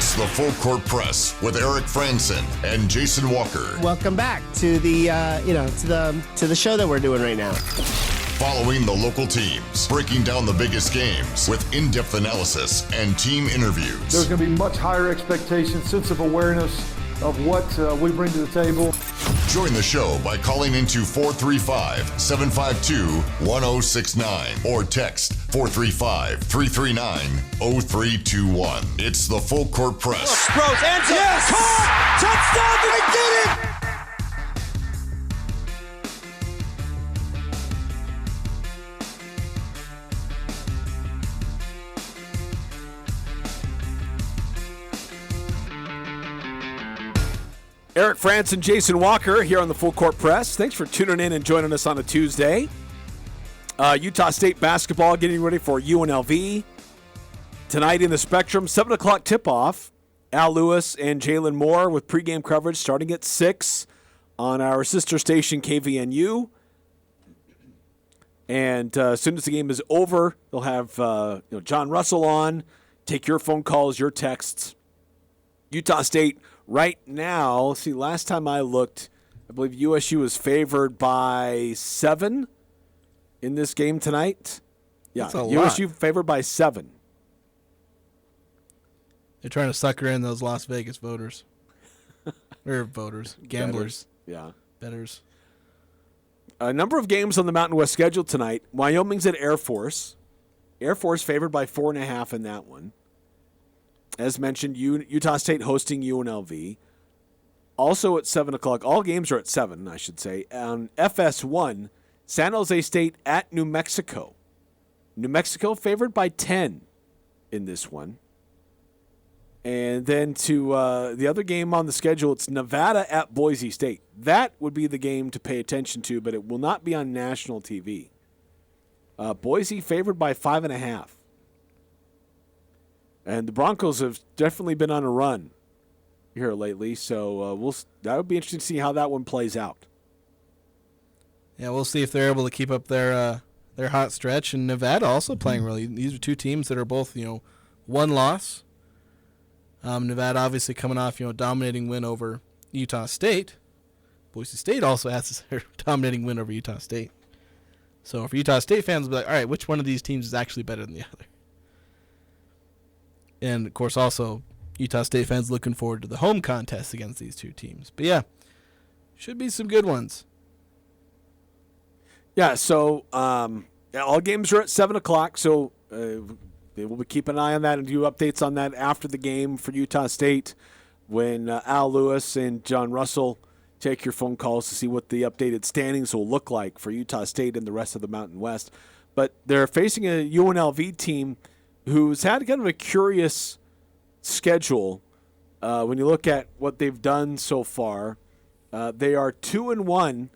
It's the Full Court Press with Eric Frandsen and Jason Walker. Welcome back to the to the show that we're doing right now. Following the local teams, breaking down the biggest games with in-depth analysis and team interviews. There's going to be much higher expectations, sense of awareness of what we bring to the table. Join the show by calling into 435-752-1069 or text 435-339-0321. It's the Full Court Press. Sproles, ends up, yes! Caught! Touchdown! They did it! Eric Frandsen and Jason Walker here on the Full Court Press. Thanks for tuning in and joining us on a Tuesday. Utah State basketball getting ready for UNLV. Tonight in the Spectrum, 7 o'clock tip-off. Al Lewis and Jalen Moore with pregame coverage starting at 6 on our sister station KVNU. And as soon as the game is over, they'll have John Russell on. Take your phone calls, your texts. Utah State right now, let's see, last time I looked, I believe USU was favored by 7 in this game tonight. Yeah, USU favored by 7. They're trying to sucker in those Las Vegas voters. Or voters, gamblers. Yeah. Bettors. A number of games on the Mountain West schedule tonight. Wyoming's at Air Force. Air Force favored by 4.5 in that one. As mentioned, Utah State hosting UNLV. Also at 7 o'clock. All games are at 7, I should say. On FS1, San Jose State at New Mexico. New Mexico favored by 10 in this one. And then to the other game on the schedule, it's Nevada at Boise State. That would be the game to pay attention to, but it will not be on national TV. Boise favored by 5.5. And the Broncos have definitely been on a run here lately, so that would be interesting to see how that one plays out. Yeah, we'll see if they're able to keep up their hot stretch. And Nevada also playing really. These are two teams that are both one loss. Nevada obviously coming off dominating win over Utah State. Boise State also has their dominating win over Utah State. So for Utah State fans, will be like, all right, which one of these teams is actually better than the other? And, of course, also Utah State fans looking forward to the home contest against these two teams. But, yeah, should be some good ones. Yeah, so all games are at 7 o'clock, so they will be keeping an eye on that and do updates on that after the game for Utah State when Al Lewis and John Russell take your phone calls to see what the updated standings will look like for Utah State and the rest of the Mountain West. But they're facing a UNLV team who's had kind of a curious schedule. When you look at what they've done so far, they are 2-1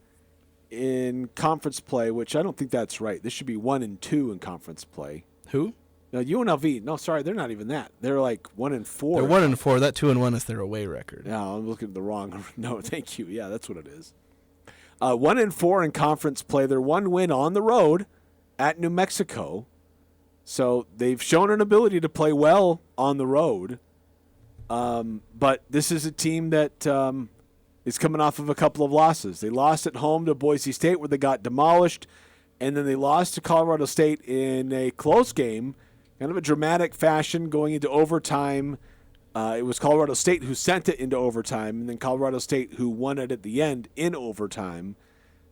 in conference play, which I don't think that's right. This should be 1-2 in conference play. Who? No, UNLV. No, sorry, they're not even that. They're like 1-4. They're 1-4. That 2-1 is their away record. No, I'm looking at the wrong. No, thank you. Yeah, that's what it is. 1-4 in conference play. They're 1 win on the road at New Mexico. So they've shown an ability to play well on the road. But this is a team that is coming off of a couple of losses. They lost at home to Boise State where they got demolished. And then they lost to Colorado State in a close game, kind of a dramatic fashion going into overtime. It was Colorado State who sent it into overtime, and then Colorado State who won it at the end in overtime.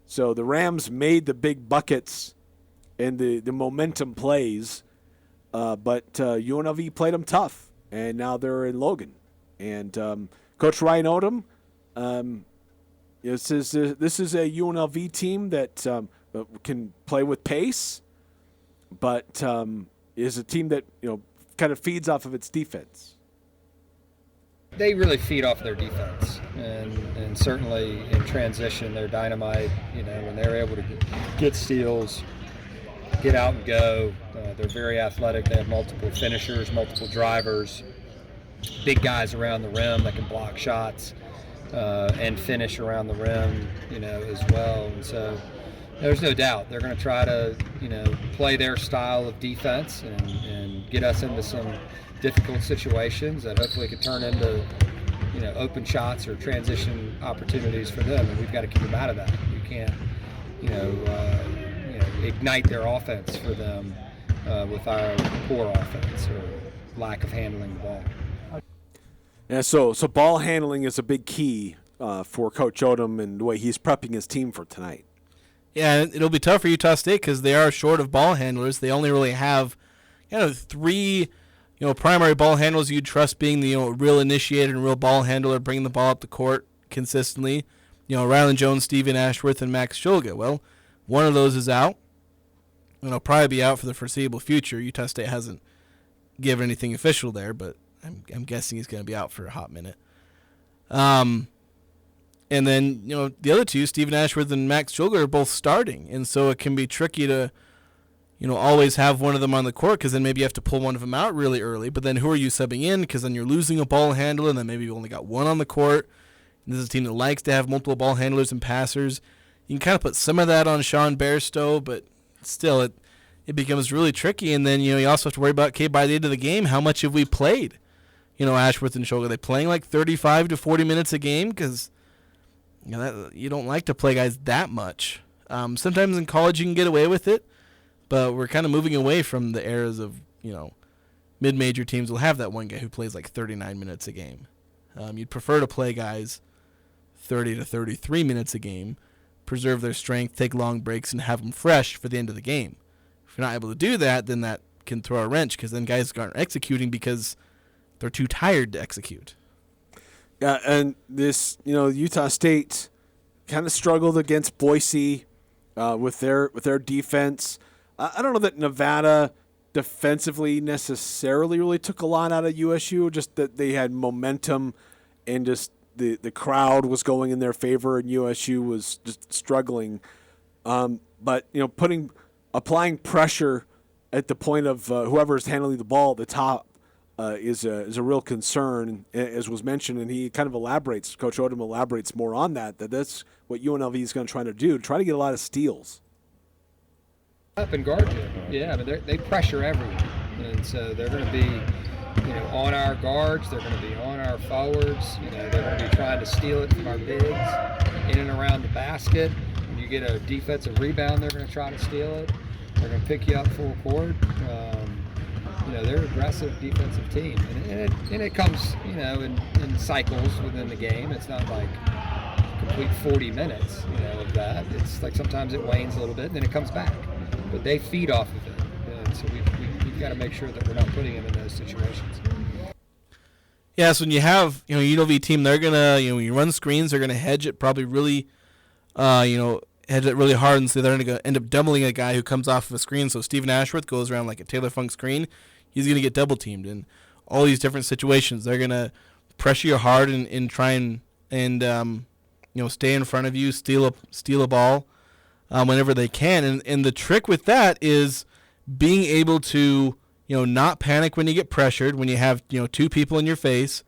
So the Rams made the big buckets and the momentum plays. But UNLV played them tough, and now they're in Logan. And Coach Ryan Odom, this is a UNLV team that can play with pace, but is a team that kind of feeds off of its defense. They really feed off their defense, and certainly in transition, they're dynamite. When they're able to get steals, get out and go. They're very athletic. They have multiple finishers, multiple drivers, big guys around the rim that can block shots and finish around the rim, as well. And so there's no doubt they're going to try to, play their style of defense and get us into some difficult situations that hopefully could turn into, open shots or transition opportunities for them, and we've got to keep them out of that. You can't, ignite their offense for them with our poor offense or lack of handling the ball. Yeah, so ball handling is a big key for Coach Odom and the way he's prepping his team for tonight. Yeah, it'll be tough for Utah State because they are short of ball handlers. They only really have, 3, primary ball handlers you'd trust being the real initiator and real ball handler, bringing the ball up the court consistently. Rylan Jones, Steven Ashworth, and Max Shulga. Well, one of those is out. And it'll probably be out for the foreseeable future. Utah State hasn't given anything official there, but I'm guessing he's going to be out for a hot minute. And then, the other two, Steven Ashworth and Max Shulga, are both starting. And so it can be tricky to, always have one of them on the court because then maybe you have to pull one of them out really early. But then who are you subbing in? Because then you're losing a ball handler, and then maybe you only got one on the court. And this is a team that likes to have multiple ball handlers and passers. You can kind of put some of that on Sean Bairstow, but still it becomes really tricky. And then, you also have to worry about, okay, by the end of the game, how much have we played? Ashworth and Shulga, are they playing like 35 to 40 minutes a game? Because you don't like to play guys that much. Sometimes in college you can get away with it, but we're kind of moving away from the eras of, mid-major teams will have that one guy who plays like 39 minutes a game. You'd prefer to play guys 30 to 33 minutes a game, preserve their strength, take long breaks, and have them fresh for the end of the game. If you're not able to do that, then that can throw a wrench because then guys aren't executing because they're too tired to execute. Yeah, and this, Utah State kind of struggled against Boise with their defense. I don't know that Nevada defensively necessarily really took a lot out of USU, just that they had momentum and just the crowd was going in their favor and USU was just struggling. But, applying pressure at the point of whoever's handling the ball at the top is a real concern, as was mentioned, and he kind of elaborates. Coach Odom elaborates more on that's what UNLV is going to try to do, try to get a lot of steals. Up and guard you. Yeah, they pressure everyone, and so they're going to be, on our guards. They're going to be on our forwards. They're going to be trying to steal it from our bigs in and around the basket. When you get a defensive rebound, they're going to try to steal it. They're going to pick you up full court. They're an aggressive defensive team, and it comes, in cycles within the game. It's not like complete 40 minutes, of that. It's like sometimes it wanes a little bit, and then it comes back. But they feed off of it, and so we've got to make sure that we're not putting them in those situations. Yeah, so when you have, UNLV team, they're gonna, when you run screens, they're gonna hedge it probably really, hedge it really hard, and so they're gonna end up doubling a guy who comes off of a screen. So Steven Ashworth goes around like a Taylor Funk screen. He's going to get double teamed in all these different situations. They're going to pressure you hard and try and stay in front of you, steal a ball whenever they can. And the trick with that is being able to not panic when you get pressured, when you have 2 people in your face,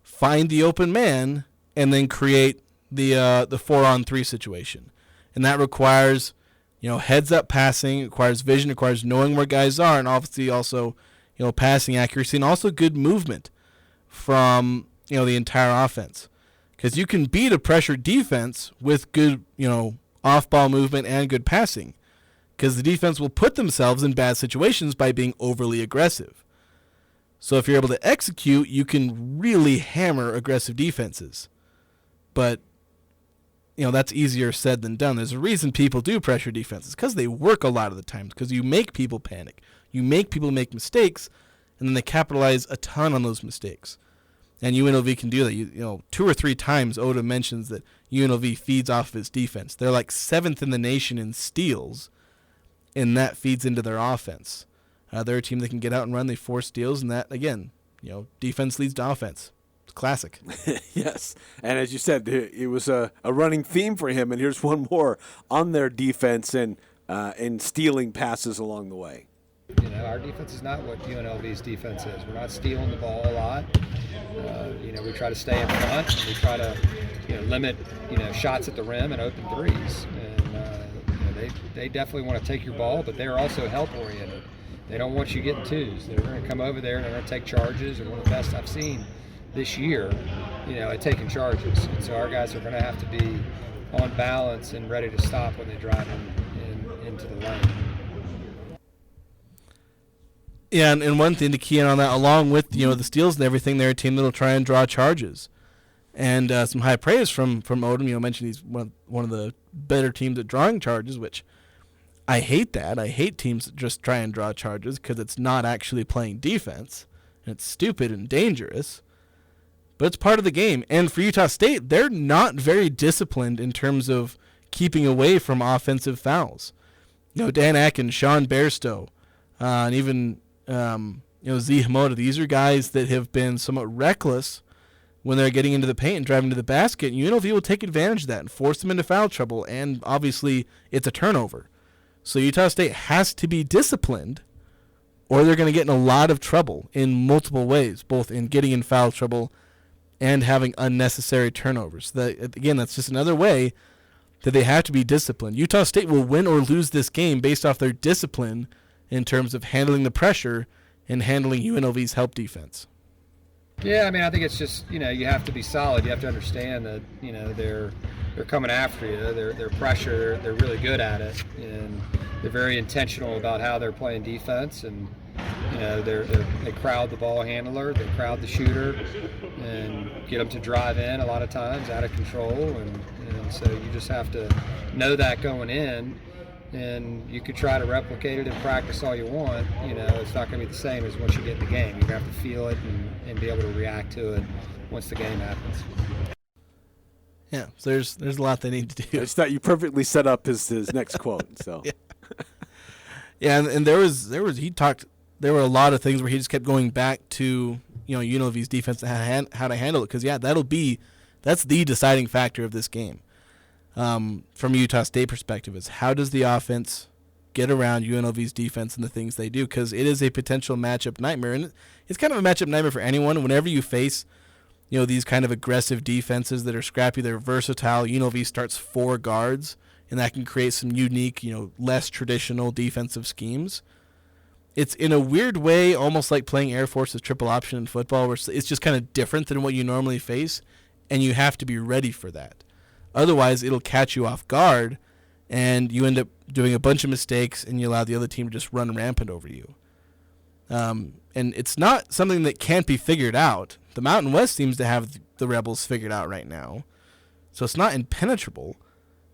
find the open man, and then create the 4-on-3 situation. And that requires heads up passing, it requires vision, it requires knowing where guys are, and obviously also, passing accuracy, and also good movement from, the entire offense. Because you can beat a pressure defense with good, off-ball movement and good passing. Because the defense will put themselves in bad situations by being overly aggressive. So if you're able to execute, you can really hammer aggressive defenses. But that's easier said than done. There's a reason people do pressure defenses, because they work a lot of the times, because you make people panic. You make people make mistakes, and then they capitalize a ton on those mistakes. And UNLV can do that. 2 or 3 times Odom mentions that UNLV feeds off of its defense. They're like 7th in the nation in steals, and that feeds into their offense. They're a team that can get out and run. They force steals, and that, again, defense leads to offense. Classic. Yes. And as you said, it was a running theme for him. And here's one more on their defense and stealing passes along the way. Our defense is not what UNLV's defense is. We're not stealing the ball a lot. We try to stay in front. We try to limit shots at the rim and open threes. And they definitely want to take your ball, but they're also help oriented. They don't want you getting twos. They're going to come over there and they're going to take charges. And one of the best I've seen this year, at taking charges. And so our guys are going to have to be on balance and ready to stop when they drive into the lane. Yeah, and one thing to key in on that, along with the steals and everything, they're a team that'll try and draw charges. And some high praise from Odom. Mentioned he's one of the better teams at drawing charges, which I hate that. I hate teams that just try and draw charges because it's not actually playing defense. And it's stupid and dangerous. But it's part of the game. And for Utah State, they're not very disciplined in terms of keeping away from offensive fouls. Dan Atkins, Sean Bairstow, and even Z Himoda. These are guys that have been somewhat reckless when they're getting into the paint and driving to the basket. And UNLV will take advantage of that and force them into foul trouble. And obviously, it's a turnover. So Utah State has to be disciplined, or they're going to get in a lot of trouble in multiple ways, both in getting in foul trouble and having unnecessary turnovers. That's just another way that they have to be disciplined. Utah State will win or lose this game based off their discipline in terms of handling the pressure and handling UNLV's help defense. Yeah, I think it's just, you have to be solid. You have to understand that, they're coming after you. They're pressure. They're really good at it. And they're very intentional about how they're playing defense. And, they crowd the ball handler. They crowd the shooter and get them to drive in a lot of times out of control. And so you just have to know that going in. And you could try to replicate it in practice all you want. It's not going to be the same as once you get in the game. You're going to have to feel it and be able to react to it once the game happens. Yeah, so there's a lot they need to do. I just thought you perfectly set up his next quote. So yeah, and there were a lot of things where he just kept going back to UNLV's defense and how to handle it, because that's the deciding factor of this game. From a Utah State perspective, is how does the offense get around UNLV's defense and the things they do, because it is a potential matchup nightmare, and it's kind of a matchup nightmare for anyone. Whenever you face these kind of aggressive defenses that are scrappy, they're versatile. UNLV starts 4 guards, and that can create some unique, less traditional defensive schemes. It's in a weird way almost like playing Air Force's triple option in football, where it's just kind of different than what you normally face, and you have to be ready for that. Otherwise, it'll catch you off guard, and you end up doing a bunch of mistakes, and you allow the other team to just run rampant over you. And it's not something that can't be figured out. The Mountain West seems to have the Rebels figured out right now, so it's not impenetrable.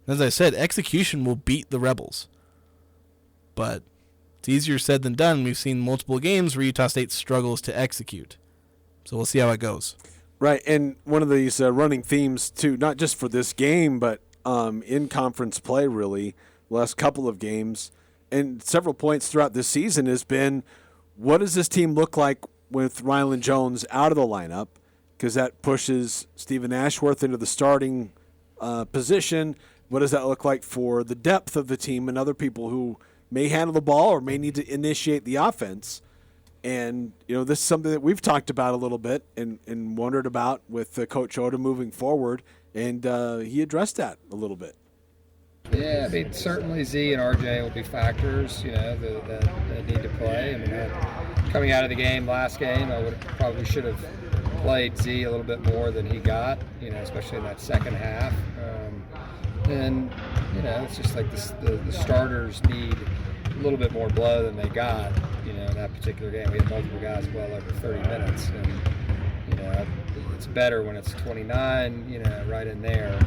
As I said, execution will beat the Rebels. But it's easier said than done. We've seen multiple games where Utah State struggles to execute. So we'll see how it goes. Right, and one of these running themes, too, not just for this game, but in conference play, really, the last couple of games, and several points throughout this season has been, what does this team look like with Rylan Jones out of the lineup? Because that pushes Stephen Ashworth into the starting position. What does that look like for the depth of the team and other people who may handle the ball or may need to initiate the offense? And, this is something that we've talked about a little bit and wondered about with Coach Odom moving forward, and he addressed that a little bit. Yeah, certainly Z and RJ will be factors, that need to play. Coming out of the game, last game, I probably should have played Z a little bit more than he got, especially in that second half. It's just like the starters need a little bit more blow than they got, in that particular game. We had multiple guys well over 30 minutes, and, it's better when it's 29, right in there.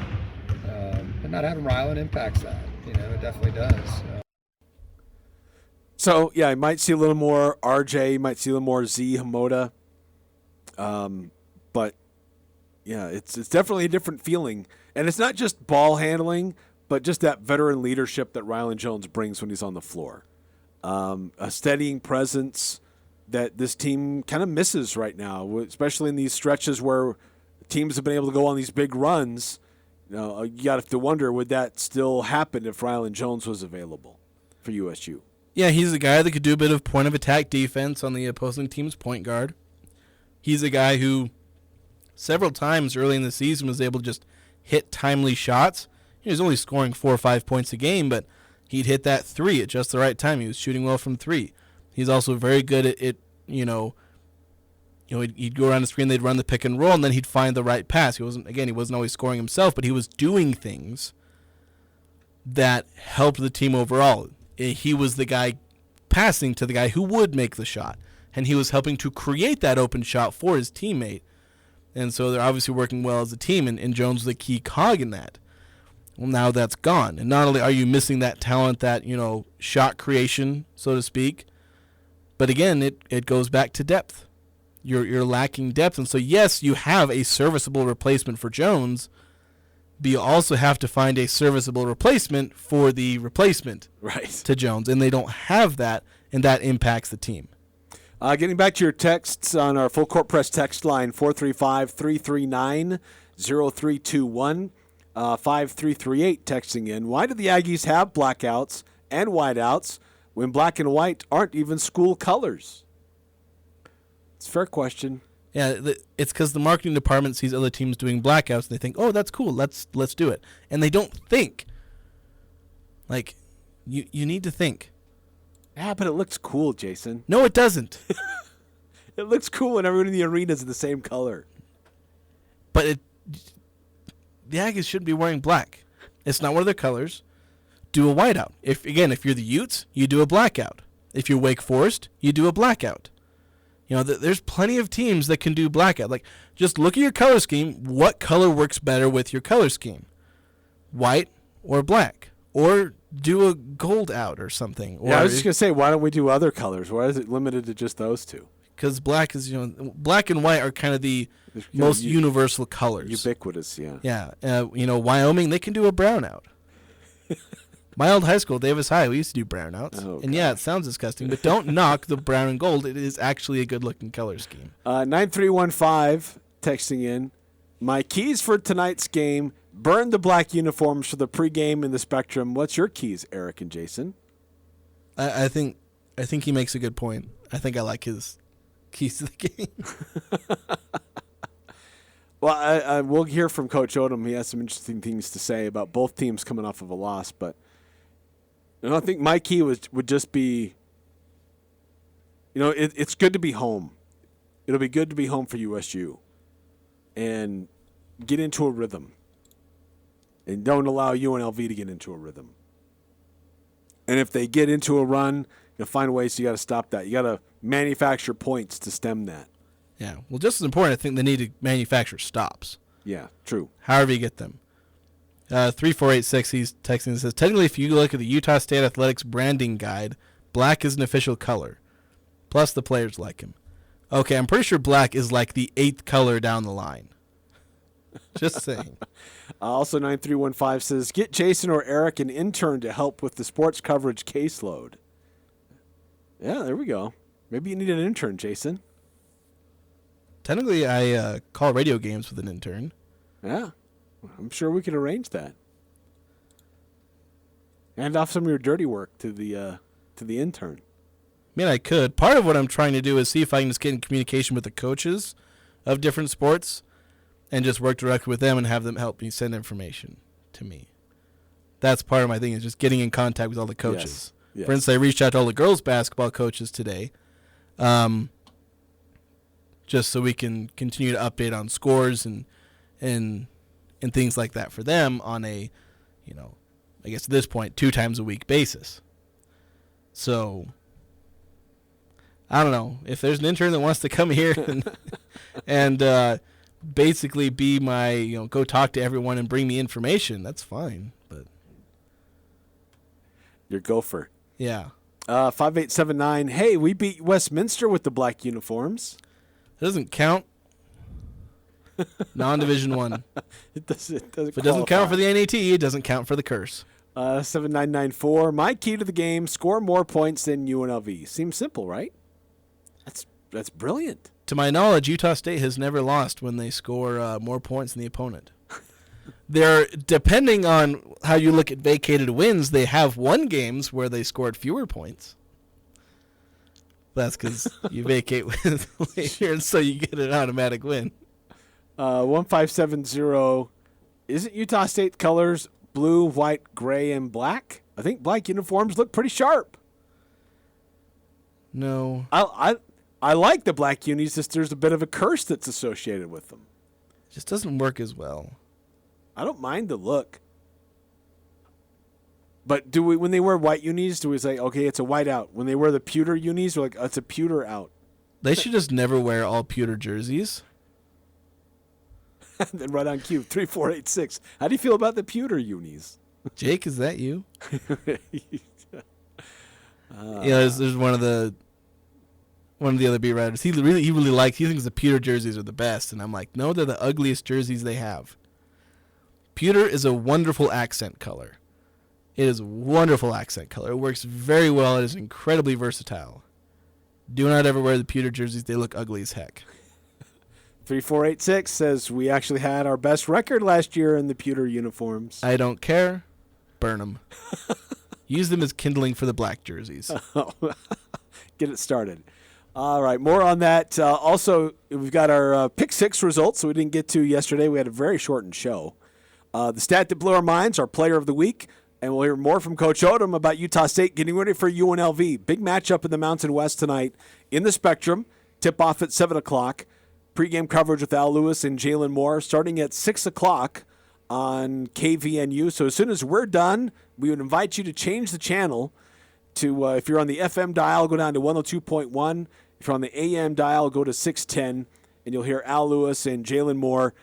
But not having Rylan impacts that, it definitely does. So, yeah, I might see a little more RJ, might see a little more Z Himoda. But, yeah, it's definitely a different feeling. And it's not just ball handling, but just that veteran leadership that Rylan Jones brings when he's on the floor. A steadying presence that this team kind of misses right now, especially in these stretches where teams have been able to go on these big runs. You got to wonder, would that still happen if Rylan Jones was available for USU? Yeah, he's a guy that could do a bit of point-of-attack defense on the opposing team's point guard. He's a guy who several times early in the season was able to just hit timely shots. He was only scoring 4 or 5 points a game, but he'd hit that 3 at just the right time. He was shooting well from 3. He's also very good at he'd go around the screen, they'd run the pick and roll, and then he'd find the right pass. He wasn't always scoring himself, but he was doing things that helped the team overall. He was the guy passing to the guy who would make the shot, and he was helping to create that open shot for his teammate. And so they're obviously working well as a team, and Jones was a key cog in that. Well, now that's gone. And not only are you missing that talent, that, shot creation, so to speak, but again, it goes back to depth. You're lacking depth. And so, yes, you have a serviceable replacement for Jones, but you also have to find a serviceable replacement for the replacement to Jones. And they don't have that, and that impacts the team. Getting back to your texts on our Full Court Press text line, 435-339-0321, 5338 texting in. Why do the Aggies have blackouts and whiteouts when black and white aren't even school colors? It's a fair question. Yeah, it's because the marketing department sees other teams doing blackouts, and they think, oh, that's cool, let's do it. And they don't think. Like, you need to think. Yeah, but it looks cool, Jason. No, it doesn't. It looks cool when everyone in the arena is the same color. But the Aggies shouldn't be wearing black. It's not one of their colors. Do a whiteout. If you're the Utes, you do a blackout. If you're Wake Forest, you do a blackout. There's plenty of teams that can do blackout. Like, just look at your color scheme. What color works better with your color scheme? White or black? Or do a gold out or something. Yeah, I was just going to say, why don't we do other colors? Why is it limited to just those two? Because black and white are kind of the most universal colors. Ubiquitous, yeah. Yeah. Wyoming, they can do a brown out. My old high school, Davis High, we used to do brownouts. Oh, and yeah, it sounds disgusting, but don't knock the brown and gold. It is actually a good-looking color scheme. 9315 texting in. My keys for tonight's game, burn the black uniforms for the pregame in the Spectrum. What's your keys, Eric and Jason? I think he makes a good point. I think I like his keys to the game. Well, we'll hear from Coach Odom. He has some interesting things to say about both teams coming off of a loss, but I think my key would just be, it's good to be home. It'll be good to be home for USU and get into a rhythm. And don't allow UNLV to get into a rhythm. And if they get into a run, you'll find ways you got to stop that. You got to manufacture points to stem that. Yeah. Well, just as important, I think they need to manufacture stops. Yeah, true. However you get them. 3486, he's texting and says, technically, if you look at the Utah State Athletics branding guide, black is an official color. Plus, the players like him. Okay, I'm pretty sure black is like the 8th color down the line. Just saying. Also, 9315 says, get Jason or Eric an intern to help with the sports coverage caseload. Yeah, there we go. Maybe you need an intern, Jason. Technically, I call radio games with an intern. Yeah, I'm sure we could arrange that. Hand off some of your dirty work to the intern. I mean, I could. Part of what I'm trying to do is see if I can just get in communication with the coaches of different sports and just work directly with them and have them help me send information to me. That's part of my thing, is just getting in contact with all the coaches. Yes. For instance, I reached out to all the girls' basketball coaches today, just so we can continue to update on scores and things like that for them on a, I guess at this point, 2 times a week basis. So, I don't know. If there's an intern that wants to come here and basically be my, go talk to everyone and bring me information, that's fine. But Your gopher. yeah. 5879, hey, we beat Westminster with the black uniforms. It doesn't count. Non-Division 1. It doesn't If it doesn't count for the NAT, it doesn't count for the curse. 7994, my key to the game, score more points than UNLV. Seems simple, right? That's brilliant. To my knowledge, Utah State has never lost when they score more points than the opponent. They're, depending on how you look at vacated wins, they have won games where they scored fewer points. That's because you vacate wins later, and so you get an automatic win. 1570, isn't Utah State colors blue, white, gray, and black? I think black uniforms look pretty sharp. No. I like the black unis, just there's a bit of a curse that's associated with them. Just doesn't work as well. I don't mind the look. But when they wear white unis, do we say, okay, it's a white out? When they wear the pewter unis, we're like, oh, it's a pewter out. They should just never wear all pewter jerseys. Then right on cue, 3486. How do you feel about the pewter unis? Jake, is that you? There's one of the other beat writers. He really thinks the pewter jerseys are the best, and I'm like, no, they're the ugliest jerseys they have. Pewter is a wonderful accent color. It is a wonderful accent color. It works very well. It is incredibly versatile. Do not ever wear the pewter jerseys. They look ugly as heck. 3486 says we actually had our best record last year in the pewter uniforms. I don't care. Burn them. Use them as kindling for the black jerseys. Get it started. All right, more on that. Also, we've got our Pick 6 results, so we didn't get to yesterday. We had a very shortened show. The stat that blew our minds, our player of the week, and we'll hear more from Coach Odom about Utah State getting ready for UNLV. Big matchup in the Mountain West tonight in the Spectrum. Tip-off at 7 o'clock. Pre-game coverage with Al Lewis and Jalen Moore starting at 6 o'clock on KVNU. So as soon as we're done, we would invite you to change the channel to, if you're on the FM dial, go down to 102.1. If you're on the AM dial, go to 610, and you'll hear Al Lewis and Jalen Moore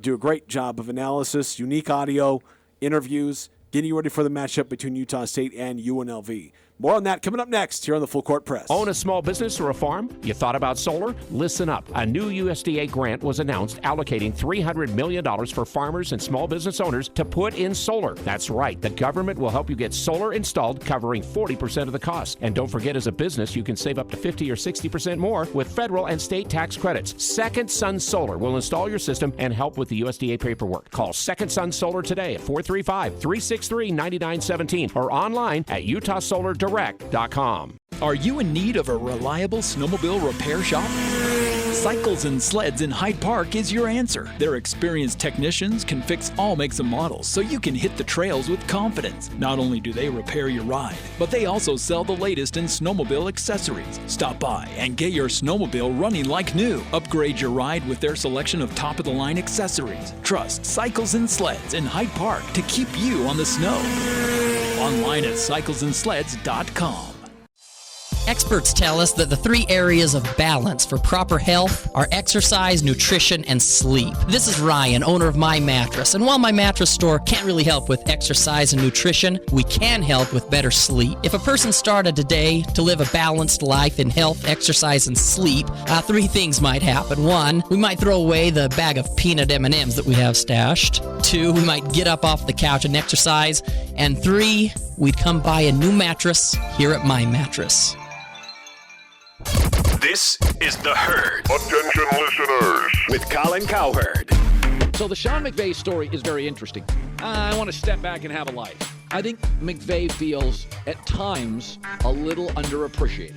do a great job of analysis, unique audio, interviews, getting you ready for the matchup between Utah State and UNLV. More on that coming up next here on the Full Court Press. Own a small business or a farm? You thought about solar? Listen up. A new USDA grant was announced allocating $300 million for farmers and small business owners to put in solar. That's right. The government will help you get solar installed, covering 40% of the cost. And don't forget, as a business, you can save up to 50 or 60% more with federal and state tax credits. Second Sun Solar will install your system and help with the USDA paperwork. Call Second Sun Solar today at 435-363-9917 or online at utahsolardirect.com. Are you in need of a reliable snowmobile repair shop? Cycles and Sleds in Hyde Park is your answer. Their experienced technicians can fix all makes and models so you can hit the trails with confidence. Not only do they repair your ride, but they also sell the latest in snowmobile accessories. Stop by and get your snowmobile running like new. Upgrade your ride with their selection of top-of-the-line accessories. Trust Cycles and Sleds in Hyde Park to keep you on the snow. Online at cyclesandsleds.com. Experts tell us that the 3 areas of balance for proper health are exercise, nutrition, and sleep. This is Ryan, owner of My Mattress, and while My Mattress store can't really help with exercise and nutrition, we can help with better sleep. If a person started today to live a balanced life in health, exercise, and sleep, 3 things might happen. 1, we might throw away the bag of peanut M&Ms that we have stashed. 2, we might get up off the couch and exercise. And 3, we'd come buy a new mattress here at My Mattress. This is The Herd. Attention listeners. With Colin Cowherd. So the Sean McVay story is very interesting. I want to step back and have a life. I think McVay feels at times a little underappreciated.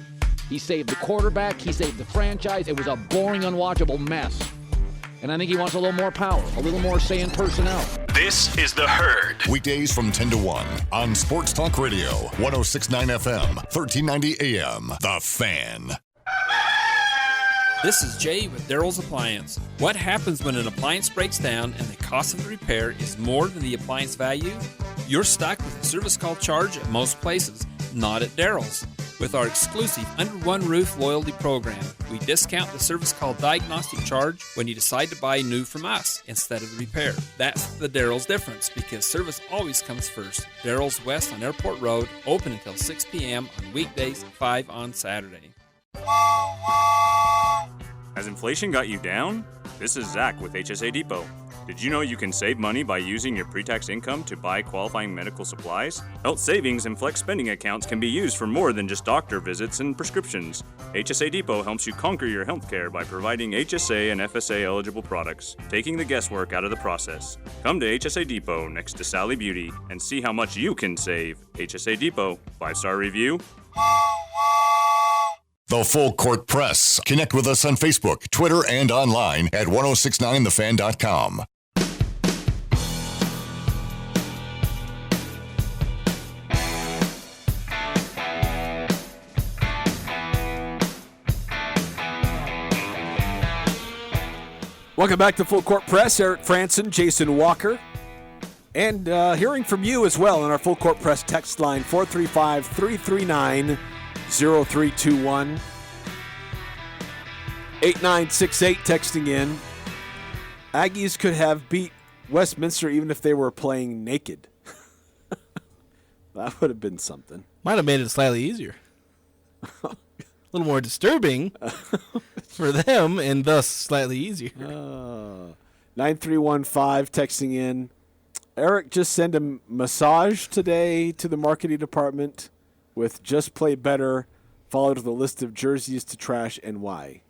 He saved the quarterback. He saved the franchise. It was a boring, unwatchable mess. And I think he wants a little more power, a little more say in personnel. This is The Herd. Weekdays from 10 to 1 on Sports Talk Radio, 106.9 FM, 1390 AM. The Fan. This is Jay with Daryl's Appliance. What happens when an appliance breaks down and the cost of the repair is more than the appliance value? You're stuck with a service call charge at most places, not at Daryl's. With our exclusive Under One Roof loyalty program, we discount the service call diagnostic charge when you decide to buy new from us instead of the repair. That's the Daryl's difference, because service always comes first. Daryl's West on Airport Road, open until 6 p.m. on weekdays, 5 on Saturday. Has inflation got you down? This is Zach with HSA Depot. Did you know you can save money by using your pre-tax income to buy qualifying medical supplies? Health savings and flex spending accounts can be used for more than just doctor visits and prescriptions. HSA Depot helps you conquer your health care by providing HSA and FSA eligible products, taking the guesswork out of the process. Come to HSA Depot next to Sally Beauty and see how much you can save. HSA Depot, 5-star review. The Full Court Press. Connect with us on Facebook, Twitter, and online at 1069thefan.com. Welcome back to Full Court Press. Eric Frandsen, Jason Walker. And hearing from you as well on our Full Court Press text line, 435-339-0321. 8968 texting in. Aggies could have beat Westminster even if they were playing naked. That would have been something. Might have made it slightly easier. A little more disturbing for them and thus slightly easier. 9315 texting in. Eric just sent a massage today to the marketing department with just play better, followed with a list of jerseys to trash and why.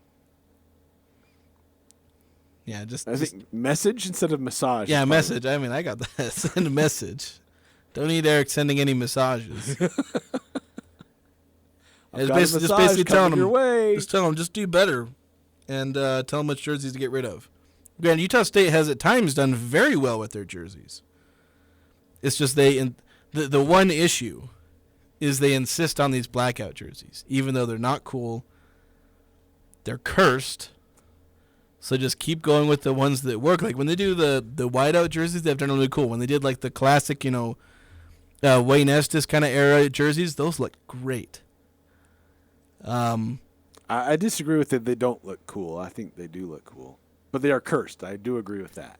Yeah, I think message instead of massage. Yeah, message. I mean, I got that. Send a message. Don't need Eric sending any massages. Just basically telling him, just do better, and tell them which jerseys to get rid of. Granted, Utah State has at times done very well with their jerseys. It's just the one issue is they insist on these blackout jerseys, even though they're not cool. They're cursed. So just keep going with the ones that work. Like when they do the whiteout jerseys, they've done really cool. When they did like the classic, Wayne Estes kind of era jerseys, those look great. I disagree with it. They don't look cool. I think they do look cool, but they are cursed. I do agree with that.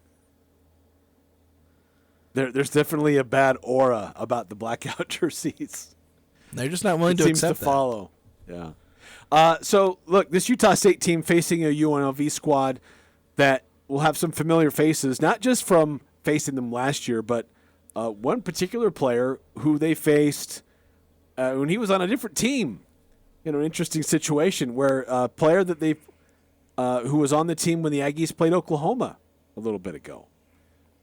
There's definitely a bad aura about the blackout jerseys. They're just not willing to seems accept to follow. Yeah. So, look, this Utah State team facing a UNLV squad that will have some familiar faces, not just from facing them last year, but one particular player who they faced when he was on a different team. An interesting situation where a player that who was on the team when the Aggies played Oklahoma a little bit ago.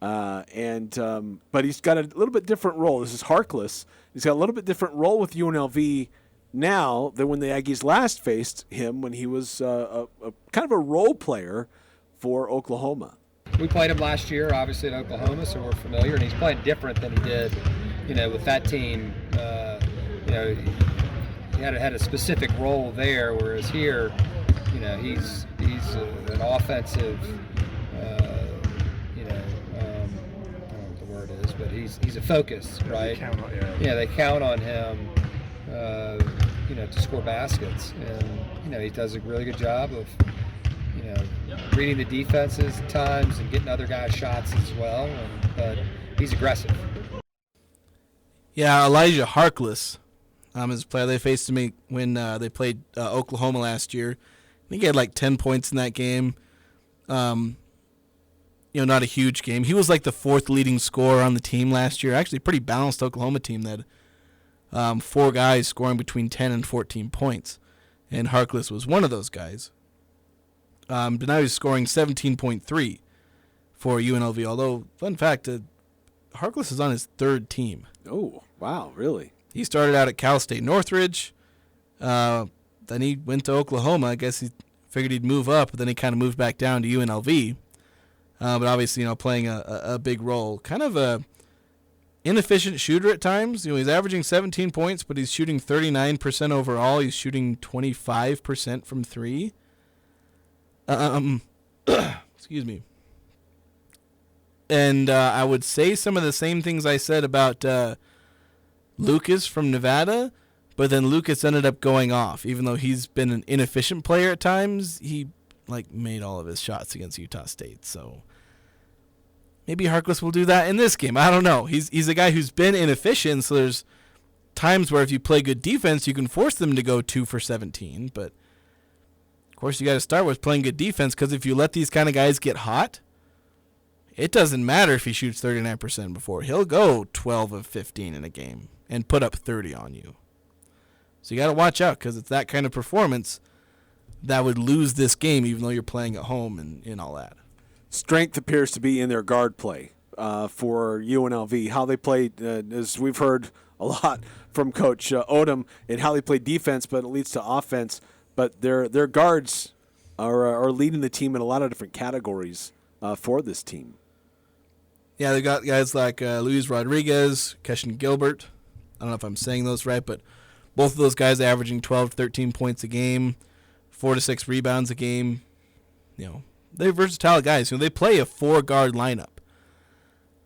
But he's got a little bit different role. This is Harkless. He's got a little bit different role with UNLV now than when the Aggies last faced him when he was a kind of a role player for Oklahoma. We played him last year, obviously, at Oklahoma, so we're familiar, and he's playing different than he did, with that team. He had a specific role there, whereas here, he's an offensive, I don't know what the word is, but he's a focus, right? They count on him, to score baskets, and he does a really good job of, reading the defenses at times and getting other guys shots as well. But he's aggressive. Yeah, Elijah Harkless is a player they faced me when they played Oklahoma last year. I think he had like 10 points in that game. Not a huge game. He was like the fourth leading scorer on the team last year. Actually, pretty balanced Oklahoma team that had 4 guys scoring between 10 and 14 points. And Harkless was one of those guys. But now he's scoring 17.3 for UNLV. Although, fun fact, Harkless is on his third team. Oh, wow, really? He started out at Cal State Northridge. Then he went to Oklahoma. I guess he figured he'd move up, but then he kind of moved back down to UNLV. But obviously, playing a big role. Kind of a inefficient shooter at times. He's averaging 17 points, but he's shooting 39% overall. He's shooting 25% from 3. Excuse me. And I would say some of the same things I said about Lucas from Nevada, but then Lucas ended up going off. Even though he's been an inefficient player at times, he made all of his shots against Utah State. So maybe Harkless will do that in this game. I don't know. He's a guy who's been inefficient, so there's times where if you play good defense, you can force them to go 2 for 17, but of course, you got to start with playing good defense, because if you let these kind of guys get hot, it doesn't matter if he shoots 39% before. He'll go 12 of 15 in a game and put up 30 on you. So you got to watch out, because it's that kind of performance that would lose this game, even though you're playing at home and all that. Strength appears to be in their guard play for UNLV. How they played, as we've heard a lot from Coach Odom, and how they play defense, but it leads to offense. But their guards are leading the team in a lot of different categories for this team. Yeah, they got guys like Luis Rodriguez, Keshan Gilbert. I don't know if I'm saying those right, but both of those guys are averaging 12 to 13 points a game, 4 to 6 rebounds a game. they're versatile guys. They play a 4-guard lineup.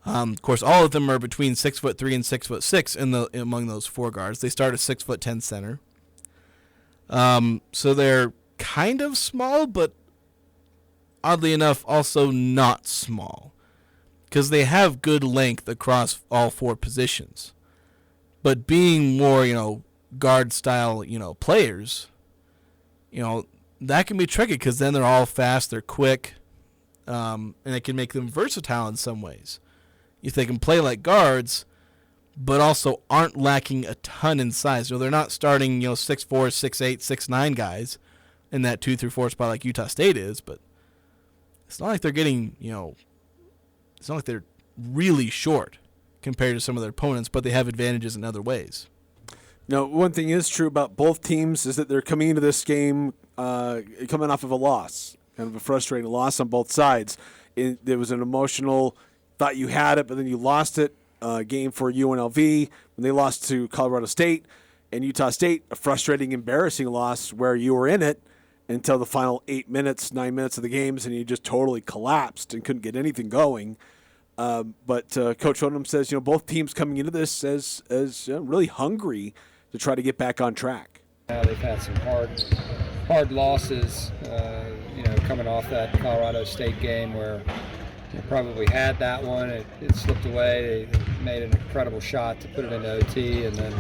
Of course, all of them are between 6'3" and 6'6" among those 4 guards. They start a 6'10" center. So they're kind of small, but oddly enough, also not small, because they have good length across all 4 positions. But being more, guard style, players, that can be tricky, because then they're all fast, they're quick, and it can make them versatile in some ways. If they can play like guards, but also aren't lacking a ton in size. They're not starting, 6'4", 6'8", 6'9" guys in that 2 through 4 spot like Utah State is, but it's not like they're getting, it's not like they're really short compared to some of their opponents, but they have advantages in other ways. Now, one thing is true about both teams is that they're coming into this game coming off of a loss, kind of a frustrating loss on both sides. There was an emotional, thought you had it, but then you lost it. Game for UNLV when they lost to Colorado State, and Utah State, a frustrating, embarrassing loss where you were in it until the final 9 minutes of the games, and you just totally collapsed and couldn't get anything going. But Coach Odom says, both teams coming into this as really hungry to try to get back on track. They've had some hard losses, coming off that Colorado State game where they probably had that one. It slipped away. They made an incredible shot to put it into OT, and then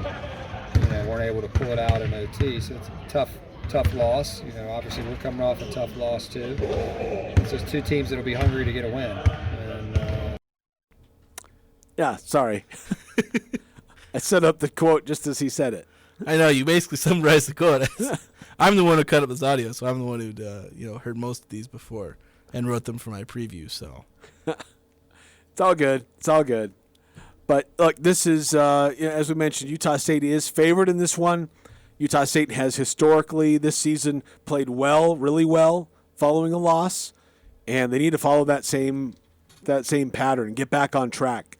weren't able to pull it out in OT. So it's a tough loss. Obviously we're coming off a tough loss too. It's just 2 teams that'll be hungry to get a win. And yeah, sorry, I set up the quote just as he said it. I know, you basically summarized the quote. I'm the one who cut up this audio, so I'm the one who heard most of these before and wrote them for my preview. So it's all good. It's all good. But look, this is as we mentioned, Utah State is favored in this one. Utah State has historically this season played well, really well, following a loss, and they need to follow that same pattern and get back on track.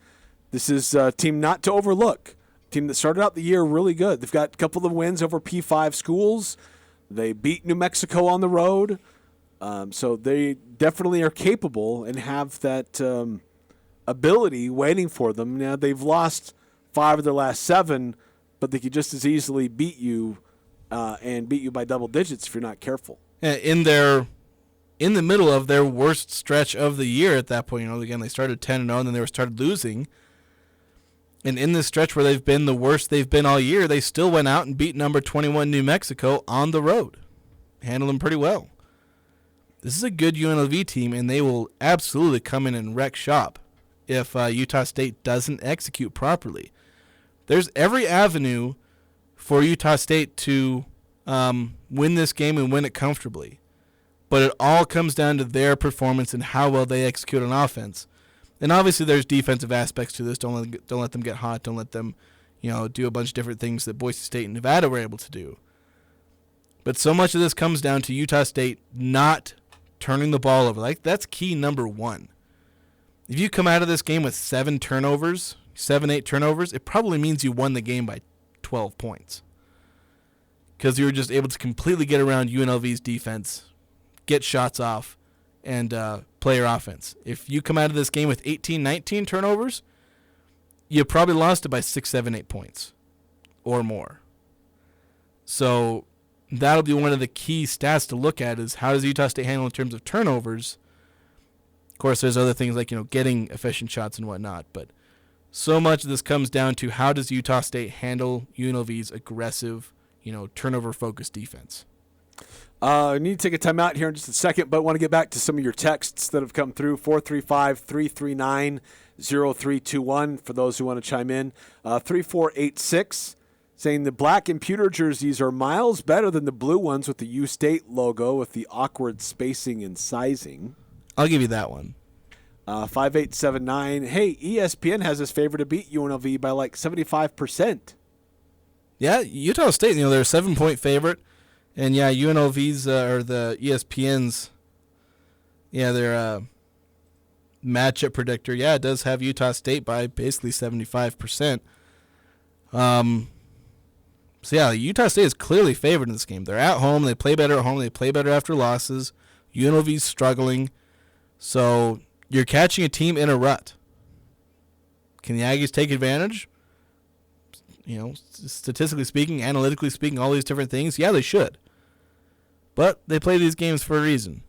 This is a team not to overlook. A team that started out the year really good. They've got a couple of wins over P5 schools. They beat New Mexico on the road. So they definitely are capable and have that ability waiting for them. Now, they've lost 5 of their last 7, but they could just as easily beat you and beat you by double digits if you're not careful. In the middle of their worst stretch of the year at that point, again, they started 10-0 and then they started losing. And in this stretch where they've been the worst they've been all year, they still went out and beat number 21 New Mexico on the road. Handled them pretty well. This is a good UNLV team, and they will absolutely come in and wreck shop if Utah State doesn't execute properly. There's every avenue for Utah State to win this game and win it comfortably. But it all comes down to their performance and how well they execute on offense. And obviously there's defensive aspects to this. Don't let them get hot. Don't let them do a bunch of different things that Boise State and Nevada were able to do. But so much of this comes down to Utah State not turning the ball over. That's key number 1. If you come out of this game with 7 turnovers, 7-8 turnovers, it probably means you won the game by 12 points. Because you were just able to completely get around UNLV's defense, get shots off, and play your offense. If you come out of this game with 18, 19 turnovers, you probably lost it by 6, 7, 8 points or more. So that'll be one of the key stats to look at is how does Utah State handle in terms of turnovers. Of course, there's other things like, getting efficient shots and whatnot, but so much of this comes down to how does Utah State handle UNLV's aggressive, turnover-focused defense. I need to take a time out here in just a second, but I want to get back to some of your texts that have come through, 435-339-0321 for those who want to chime in. 3486 saying the black and pewter jerseys are miles better than the blue ones with the U State logo with the awkward spacing and sizing. I'll give you that one. 5879, hey, ESPN has us favored to beat UNLV by like 75%. Yeah, Utah State, they're a 7-point favorite. And yeah, UNLV's or the ESPN's, their matchup predictor, it does have Utah State by basically 75%. So yeah, Utah State is clearly favored in this game. They're at home. They play better at home. They play better after losses. UNLV's struggling. So you're catching a team in a rut. Can the Aggies take advantage? Statistically speaking, analytically speaking, all these different things, yeah, they should. But they play these games for a reason.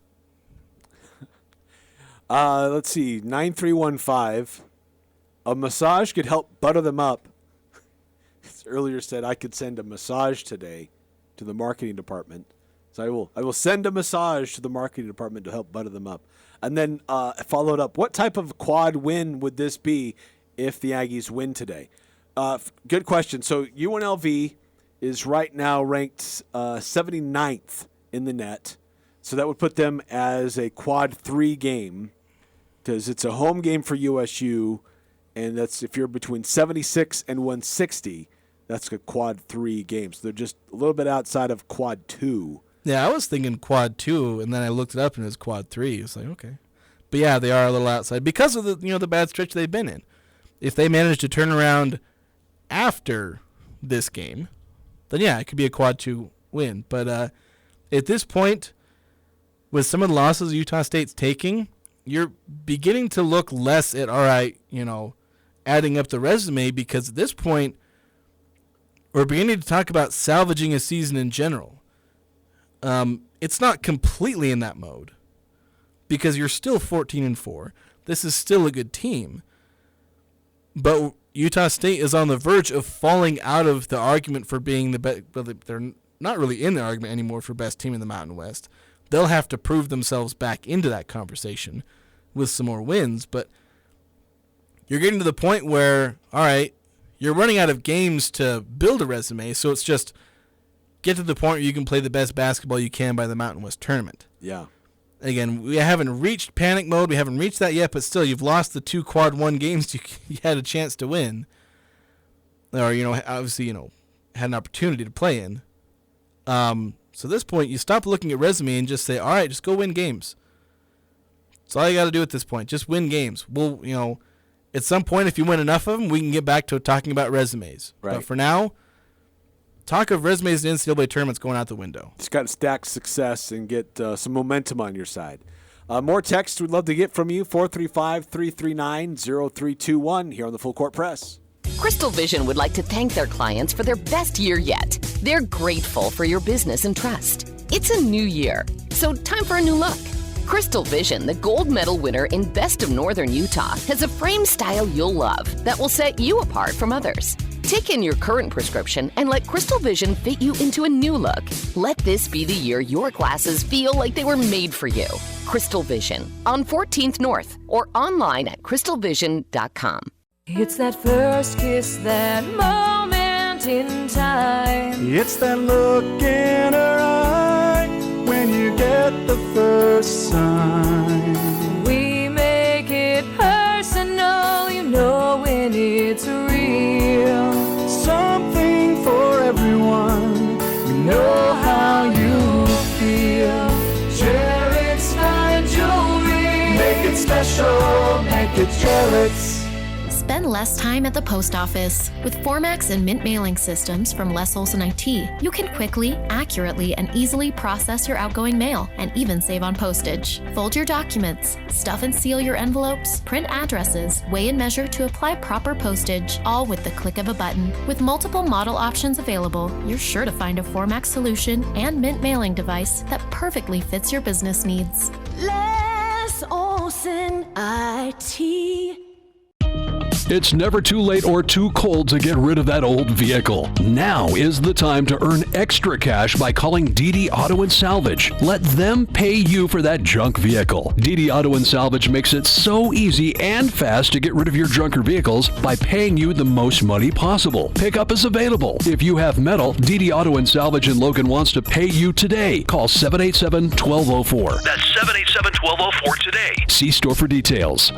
Let's see, 9315. A massage could help butter them up. Earlier said I could send a massage today to the marketing department. So I will send a massage to the marketing department to help butter them up. And then followed up, what type of quad win would this be if the Aggies win today? Good question. So UNLV is right now ranked 79th in the net. So that would put them as a quad 3 game because it's a home game for USU, and that's if you're between 76 and 160, that's a quad 3 game. So they're just a little bit outside of quad 2. Yeah, I was thinking quad 2, and then I looked it up and it was quad 3. It's like, okay. But yeah, they are a little outside because of the bad stretch they've been in. If they manage to turn around after this game, then yeah, it could be a quad 2 win. But at this point, with some of the losses Utah State's taking, you're beginning to look less at, all right, adding up the resume, because at this point, we're beginning to talk about salvaging a season in general. It's not completely in that mode because you're still 14-4. This is still a good team. But Utah State is on the verge of falling out of the argument for being the best. Well, they're not really in the argument anymore for best team in the Mountain West. They'll have to prove themselves back into that conversation with some more wins. But you're getting to the point where, all right, you're running out of games to build a resume, so it's just get to the point where you can play the best basketball you can by the Mountain West tournament. Yeah. Again, we haven't reached panic mode. We haven't reached that yet, but still, you've lost the 2 quad 1 games you had a chance to win. Or, obviously, had an opportunity to play in. So at this point, you stop looking at resume and just say, all right, just go win games. That's all you got to do at this point. Just win games. We'll, at some point, if you win enough of them, we can get back to talking about resumes. Right. But for now, talk of resumes in NCAA tournaments going out the window. Just got to stack success and get some momentum on your side. More texts we'd love to get from you, 435-339-0321 here on the Full Court Press. Crystal Vision would like to thank their clients for their best year yet. They're grateful for your business and trust. It's a new year, so time for a new look. Crystal Vision, the gold medal winner in Best of Northern Utah, has a frame style you'll love that will set you apart from others. Take in your current prescription and let Crystal Vision fit you into a new look. Let this be the year your glasses feel like they were made for you. Crystal Vision on 14th North or online at crystalvision.com. It's that first kiss, that moment in time. It's that look in her eye when you get the first sign. We make it personal, when it's real. Something for everyone. We know how you feel. Jarrett's fine jewelry. Make it special. Make it Jarrett's. Spend less time at the post office. With Formax and Mint mailing systems from Les Olson IT, you can quickly, accurately, and easily process your outgoing mail and even save on postage. Fold your documents, stuff and seal your envelopes, print addresses, weigh and measure to apply proper postage, all with the click of a button. With multiple model options available, you're sure to find a Formax solution and Mint mailing device that perfectly fits your business needs. Les Olson IT. It's never too late or too cold to get rid of that old vehicle. Now is the time to earn extra cash by calling DD Auto and Salvage. Let them pay you for that junk vehicle. DD Auto and Salvage makes it so easy and fast to get rid of your junker vehicles by paying you the most money possible. Pickup is available. If you have metal, DD Auto and Salvage in Logan wants to pay you today. Call 787-1204. That's 787-1204 today. See store for details.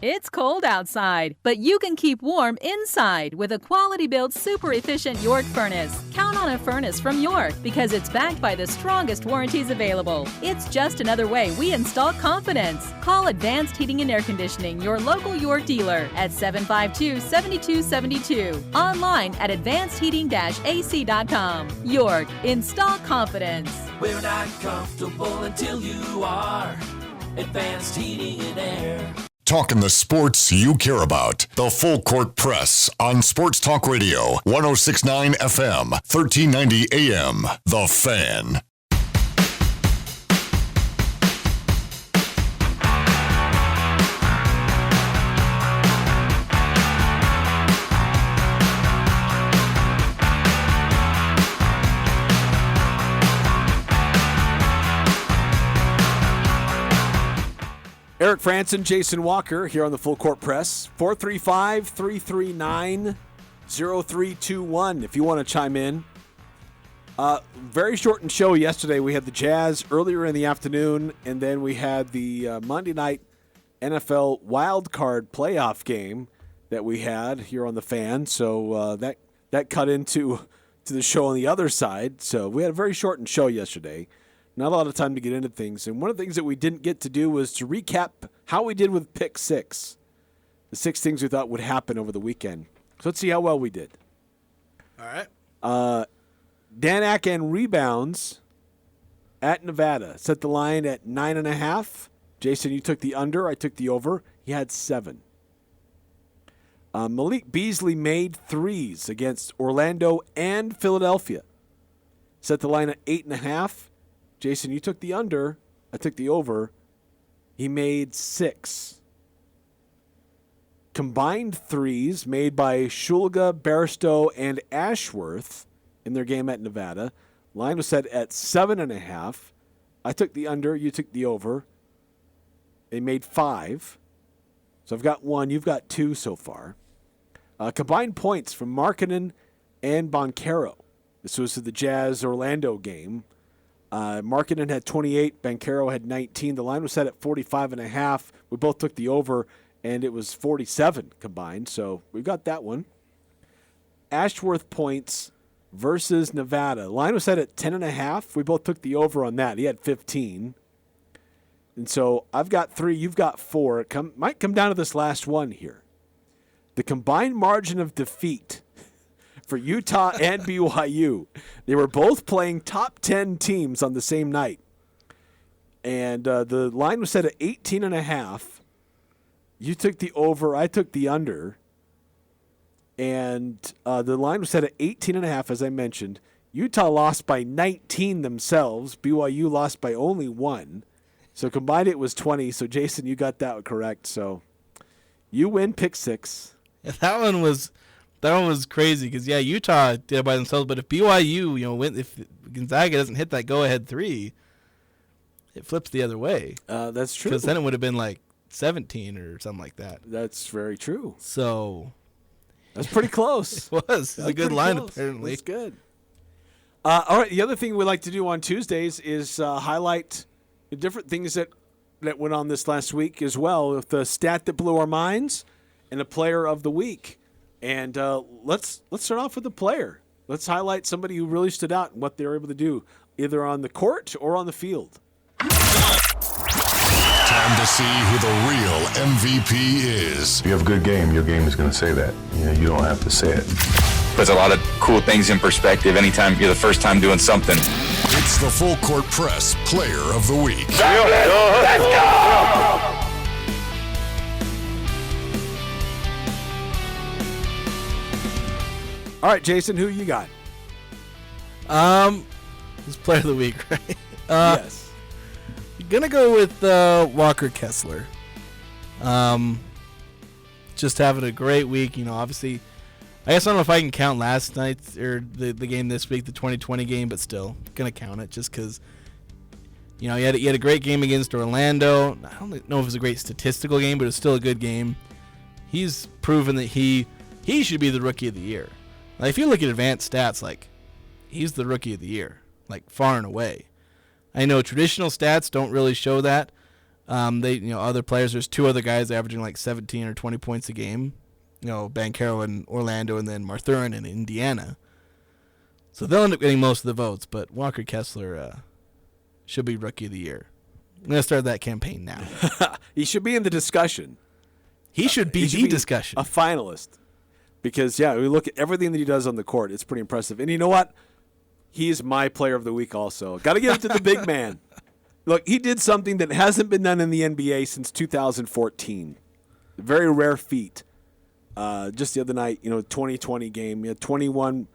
It's cold outside, but you can keep warm inside with a quality-built, super-efficient York furnace. Count on a furnace from York because it's backed by the strongest warranties available. It's just another way we install confidence. Call Advanced Heating and Air Conditioning, your local York dealer, at 752-7272. Online at advancedheating-ac.com. York, install confidence. We're not comfortable until you are. Advanced Heating and Air. Talking the sports you care about. The Full Court Press on Sports Talk Radio, 106.9 FM, 1390 AM. The Fan. Eric Frandsen, Jason Walker here on the Full Court Press. 435-339-0321 if you want to chime in. Very shortened show yesterday. We had the Jazz earlier in the afternoon, and then we had the Monday night NFL wild card playoff game that we had here on the Fan. So that cut into the show on the other side. So we had a very shortened show yesterday. Not a lot of time to get into things. And one of the things that we didn't get to do was to recap how we did with Pick 6. The 6 things we thought would happen over the weekend. So let's see how well we did. All right. Danak and rebounds at Nevada. Set the line at 9.5. Jason, you took the under. I took the over. He had 7. Malik Beasley made threes against Orlando and Philadelphia. Set the line at 8.5. Jason, you took the under. I took the over. He made 6. Combined threes made by Shulga, Barstow, and Ashworth in their game at Nevada. Line was set at 7.5. I took the under. You took the over. They made 5. So I've got 1. You've got 2 so far. Combined points from Markkanen and Boncaro. This was the Jazz-Orlando game. Markkanen had 28. Boncaro had 19. The line was set at 45.5. We both took the over, and it was 47 combined. So we got that one. Ashworth points versus Nevada. The line was set at 10.5. We both took the over on that. He had 15. And so I've got 3. You've got 4. It might come down to this last one here. The combined margin of defeat for Utah and BYU. They were both playing top 10 teams on the same night. And the line was set at 18.5. You took the over. I took the under. And the line was set at 18.5, as I mentioned. Utah lost by 19 themselves. BYU lost by only 1. So combined it was 20. So, Jason, you got that correct. So you win Pick 6. Yeah, that one was crazy because, yeah, Utah did it by themselves. But if BYU, if Gonzaga doesn't hit that go-ahead 3, it flips the other way. That's true. Because then it would have been like 17 or something like that. That's very true. So that's pretty close. It was. It's a good line, apparently. It's good. All right. The other thing we like to do on Tuesdays is highlight the different things that went on this last week as well, with the stat that blew our minds and the player of the week. And let's start off with the player. Let's highlight somebody who really stood out and what they were able to do, either on the court or on the field. Time to see who the real MVP is. If you have a good game, your game is going to say that. You don't have to say it. Puts a lot of cool things in perspective anytime you're the first time doing something. It's the Full Court Press Player of the Week. Let's go! All right, Jason, who you got? This player of the week, right? Yes. Gonna go with Walker Kessler. Just having a great week. Obviously, I guess I don't know if I can count last night or the game this week, the 2020 game, but still gonna count it just because. He had a great game against Orlando. I don't know if it was a great statistical game, but it's still a good game. He's proven that he should be the Rookie of the Year. Like, if you look at advanced stats, like, he's the Rookie of the Year, like, far and away. I know traditional stats don't really show that. Other players, there's 2 other guys averaging like 17 or 20 points a game. Boncaro in Orlando and then Mathurin in Indiana. So they'll end up getting most of the votes, but Walker Kessler should be Rookie of the Year. I'm going to start that campaign now. He should be in the discussion. He should be the discussion. A finalist. Because, we look at everything that he does on the court. It's pretty impressive. And you know what? He's my player of the week also. Got to give it to the big man. Look, he did something that hasn't been done in the NBA since 2014. Very rare feat. Just the other night, 2020 game, he had 21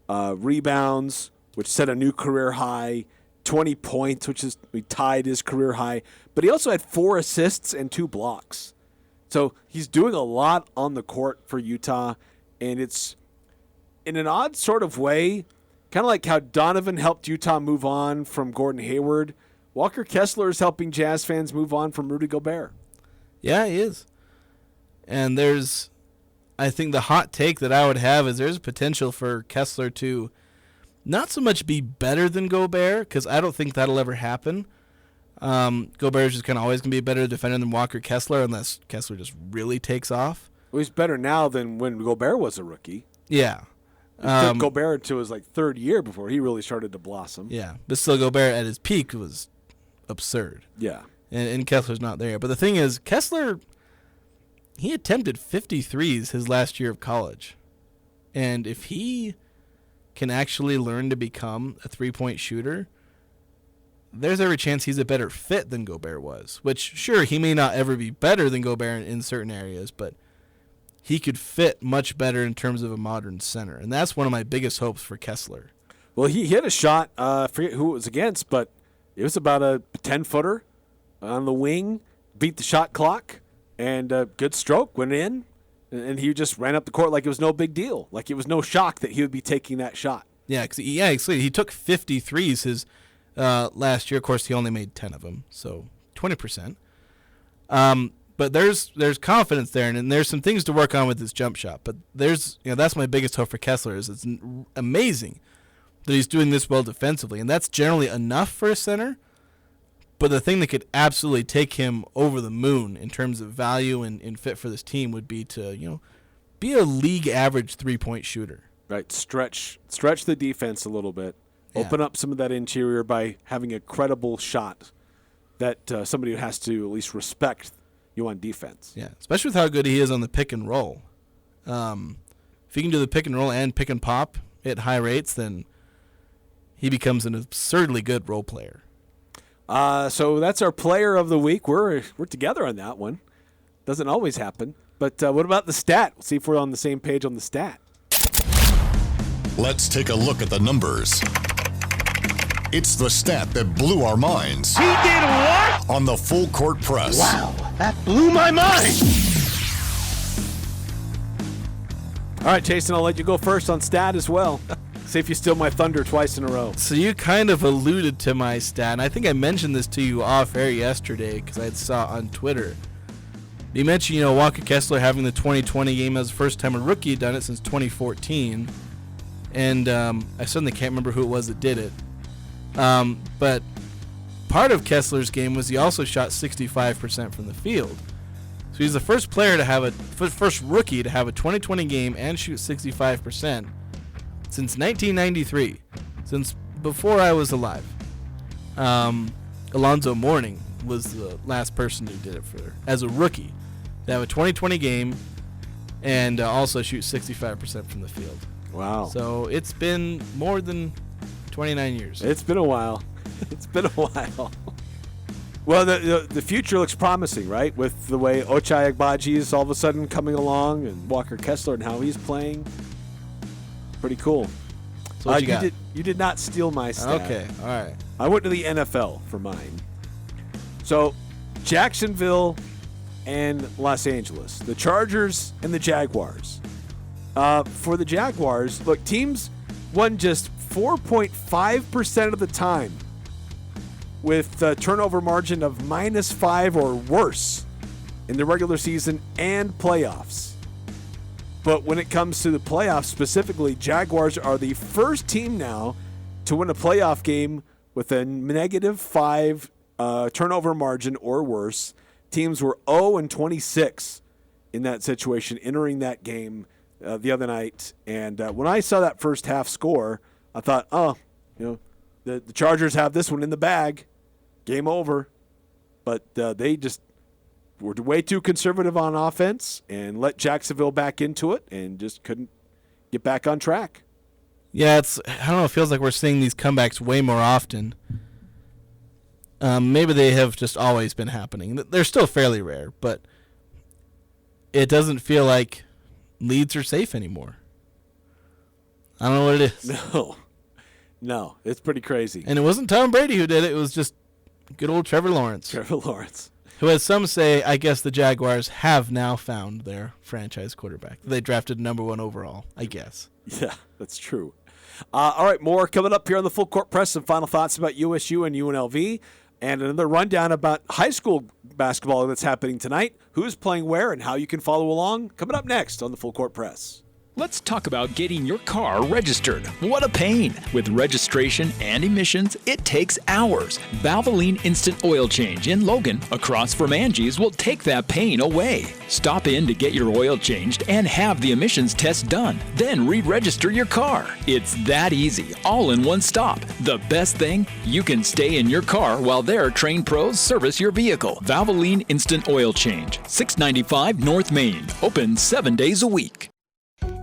rebounds, which set a new career high, 20 points, he tied his career high. But he also had 4 assists and 2 blocks. So he's doing a lot on the court for Utah, and it's in an odd sort of way, kind of like how Donovan helped Utah move on from Gordon Hayward. Walker Kessler is helping Jazz fans move on from Rudy Gobert. Yeah, he is. And I think the hot take that I would have is there's potential for Kessler to not so much be better than Gobert, because I don't think that'll ever happen. Gobert is just kind of always going to be a better defender than Walker Kessler unless Kessler just really takes off. Well, he's better now than when Gobert was a rookie. Yeah. It took Gobert to his third year before he really started to blossom. Yeah, but still Gobert at his peak was absurd. Yeah. And Kessler's not there. But the thing is, Kessler, he attempted 53s his last year of college. And if he can actually learn to become a three-point shooter, there's every chance he's a better fit than Gobert was. Which, sure, he may not ever be better than Gobert in certain areas, but he could fit much better in terms of a modern center. And that's one of my biggest hopes for Kessler. Well, he hit a shot, I forget who it was against, but it was about a 10-footer on the wing, beat the shot clock, and a good stroke, went in, and he just ran up the court like it was no big deal. Like it was no shock that he would be taking that shot. Yeah, he took 53s his last year. Of course, he only made 10 of them, so 20%. But there's confidence there, and there's some things to work on with his jump shot. But that's my biggest hope for Kessler is it's amazing that he's doing this well defensively, and that's generally enough for a center. But the thing that could absolutely take him over the moon in terms of value and fit for this team would be to be a league average 3-point shooter. Right, stretch the defense a little bit, open up some of that interior by having a credible shot that somebody has to at least respect you on defense. Yeah, especially with how good he is on the pick and roll. If he can do the pick and roll and pick and pop at high rates, then he becomes an absurdly good role player. So that's our player of the week. We're together on that one. Doesn't always happen. But what about the stat? We'll see if we're on the same page on the stat. Let's take a look at the numbers. It's the stat that blew our minds. He did what? On the Full Court Press. Wow, that blew my mind. All right, Jason, I'll let you go first on stat as well. See if you steal my thunder twice in a row. So you kind of alluded to my stat, and I think I mentioned this to you off air yesterday because I saw it on Twitter. You mentioned, Walker Kessler having the 2020 game as the first time a rookie had done it since 2014, and I suddenly can't remember who it was that did it. But part of Kessler's game was he also shot 65% from the field. So he's the first first rookie to have a 2020 game and shoot 65%. Since 1993, since before I was alive. Alonzo Mourning was the last person who did it as a rookie. To have a 2020 game and also shoot 65% from the field. Wow. So it's been more than 29 years. It's been a while. Well, the future looks promising, right? With the way Ochai Agbaji is all of a sudden coming along and Walker Kessler and how he's playing. Pretty cool. So what you got? You did not steal my stat. Okay, all right. I went to the NFL for mine. So, Jacksonville and Los Angeles. The Chargers and the Jaguars. For the Jaguars, look, teams won just 4.5% of the time with a turnover margin of -5 or worse in the regular season and playoffs. But when it comes to the playoffs specifically, Jaguars are the first team now to win a playoff game with a -5 turnover margin or worse. Teams were 0-26 in that situation entering that game the other night. And when I saw that first half score, I thought, the Chargers have this one in the bag. Game over. But they just were way too conservative on offense and let Jacksonville back into it and just couldn't get back on track. Yeah, I don't know. It feels like we're seeing these comebacks way more often. Maybe they have just always been happening. They're still fairly rare, but it doesn't feel like leads are safe anymore. I don't know what it is. No, it's pretty crazy. And it wasn't Tom Brady who did it. It was just good old Trevor Lawrence. Who, as some say, I guess the Jaguars have now found their franchise quarterback. They drafted number 1 overall, I guess. Yeah, that's true. All right, more coming up here on the Full Court Press. Some final thoughts about USU and UNLV. And another rundown about high school basketball that's happening tonight, who's playing where, and how you can follow along. Coming up next on the Full Court Press. Let's talk about getting your car registered. What a pain. With registration and emissions, it takes hours. Valvoline Instant Oil Change in Logan, across from Angie's, will take that pain away. Stop in to get your oil changed and have the emissions test done. Then re-register your car. It's that easy, all in one stop. The best thing, you can stay in your car while their trained pros service your vehicle. Valvoline Instant Oil Change, 695 North Main, open 7 days a week.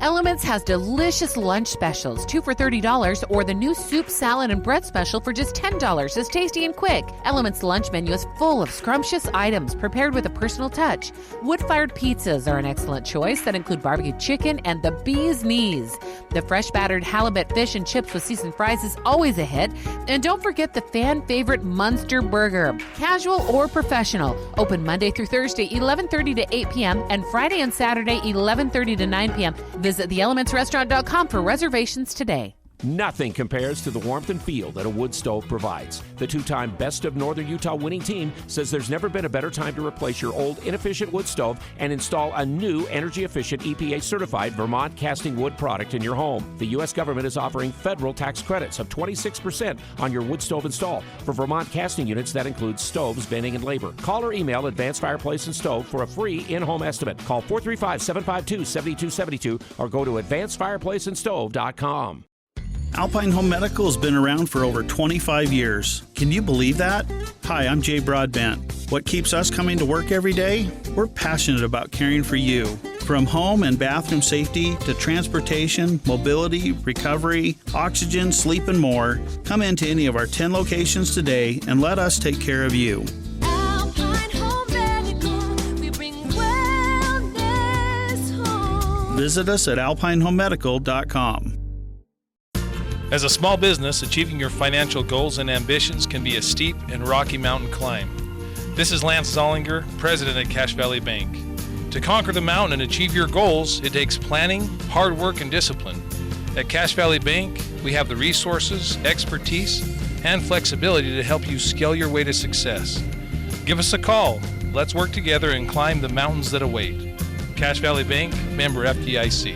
Elements has delicious lunch specials, 2 for $30, or the new soup, salad, and bread special for just $10. It's tasty and quick. Elements lunch menu is full of scrumptious items prepared with a personal touch. Wood-fired pizzas are an excellent choice that include barbecue chicken and the bee's knees. The fresh battered halibut fish and chips with seasoned fries is always a hit. And don't forget the fan favorite Munster burger, casual or professional. Open Monday through Thursday, 11:30 to 8 p.m. and Friday and Saturday, 11:30 to 9 p.m. Visit theelementsrestaurant.com for reservations today. Nothing compares to the warmth and feel that a wood stove provides. The 2-time Best of Northern Utah winning team says there's never been a better time to replace your old inefficient wood stove and install a new energy-efficient EPA-certified Vermont casting wood product in your home. The U.S. government is offering federal tax credits of 26% on your wood stove install. For Vermont casting units, that includes stoves, venting, and labor. Call or email Advanced Fireplace and Stove for a free in-home estimate. Call 435-752-7272 or go to advancedfireplaceandstove.com. Alpine Home Medical has been around for over 25 years. Can you believe that? Hi, I'm Jay Broadbent. What keeps us coming to work every day? We're passionate about caring for you. From home and bathroom safety to transportation, mobility, recovery, oxygen, sleep, and more, come into any of our 10 locations today and let us take care of you. Alpine Home Medical, we bring wellness home. Visit us at alpinehomemedical.com. As a small business, achieving your financial goals and ambitions can be a steep and rocky mountain climb. This is Lance Zollinger, president at Cache Valley Bank. To conquer the mountain and achieve your goals, it takes planning, hard work, and discipline. At Cache Valley Bank, we have the resources, expertise, and flexibility to help you scale your way to success. Give us a call. Let's work together and climb the mountains that await. Cache Valley Bank, member FDIC.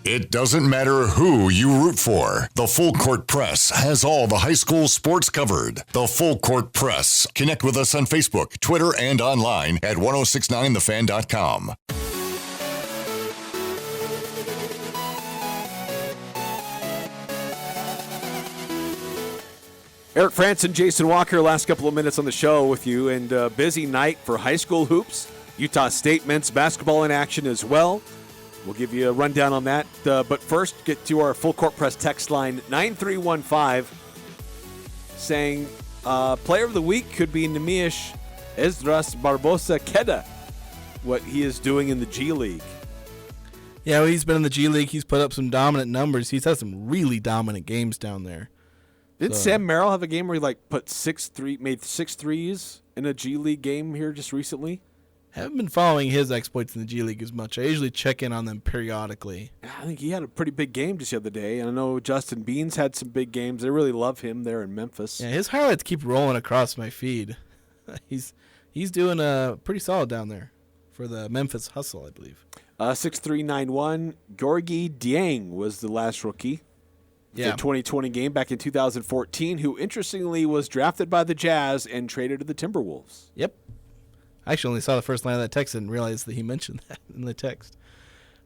It doesn't matter who you root for. The Full Court Press has all the high school sports covered. The Full Court Press. Connect with us on Facebook, Twitter, and online at 1069thefan.com. Eric Frandsen, Jason Walker, last couple of minutes on the show with you, and a busy night for high school hoops. Utah State men's basketball in action as well. We'll give you a rundown on that. But first, get to our Full Court Press text line 9315 saying player of the week could be Nemish Esdras Barbosa Keda, what he is doing in the G League. Yeah, well, he's been in the G League. He's put up some dominant numbers. He's had some really dominant games down there. Did Sam Merrill have a game where he made 6 threes in a G League game here just recently? Haven't been following his exploits in the G League as much. I usually check in on them periodically. I think he had a pretty big game just the other day. And I know Justin Beans had some big games. They really love him there in Memphis. Yeah, his highlights keep rolling across my feed. He's doing pretty solid down there for the Memphis Hustle, I believe. 6391, Georgi Dieng was the last rookie. The 2020 game back in 2014, who interestingly was drafted by the Jazz and traded to the Timberwolves. Yep. I actually only saw the first line of that text and realized that he mentioned that in the text.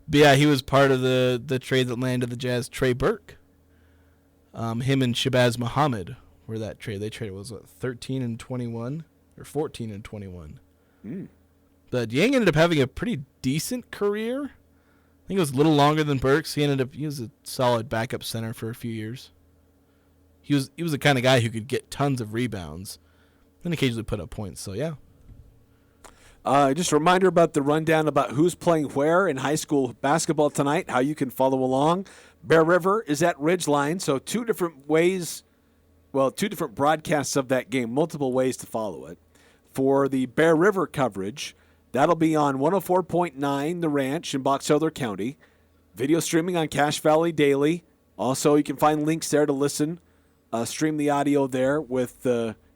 But yeah, he was part of the trade that landed the Jazz Trey Burke. Him and Shabazz Muhammad were that trade. They traded, 13 and 21 or 14 and 21. But Yang ended up having a pretty decent career. I think it was a little longer than Burks. He was a solid backup center for a few years. He was the kind of guy who could get tons of rebounds and occasionally put up points. So, yeah. Just a reminder about the rundown about who's playing where in high school basketball tonight, how you can follow along. Bear River is at Ridgeline, so two different broadcasts of that game, multiple ways to follow it. For the Bear River coverage, that'll be on 104.9 The Ranch in Box Elder County. Video streaming on Cache Valley Daily. Also, you can find links there to listen. Stream the audio there with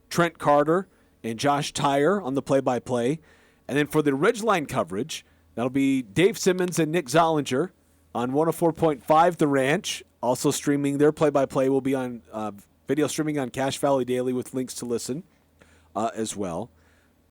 Trent Carter and Josh Tyre on the play-by-play. And then for the Ridgeline coverage, that'll be Dave Simmons and Nick Zollinger on 104.5 The Ranch. Also streaming their play-by-play will be on video streaming on Cache Valley Daily with links to listen as well.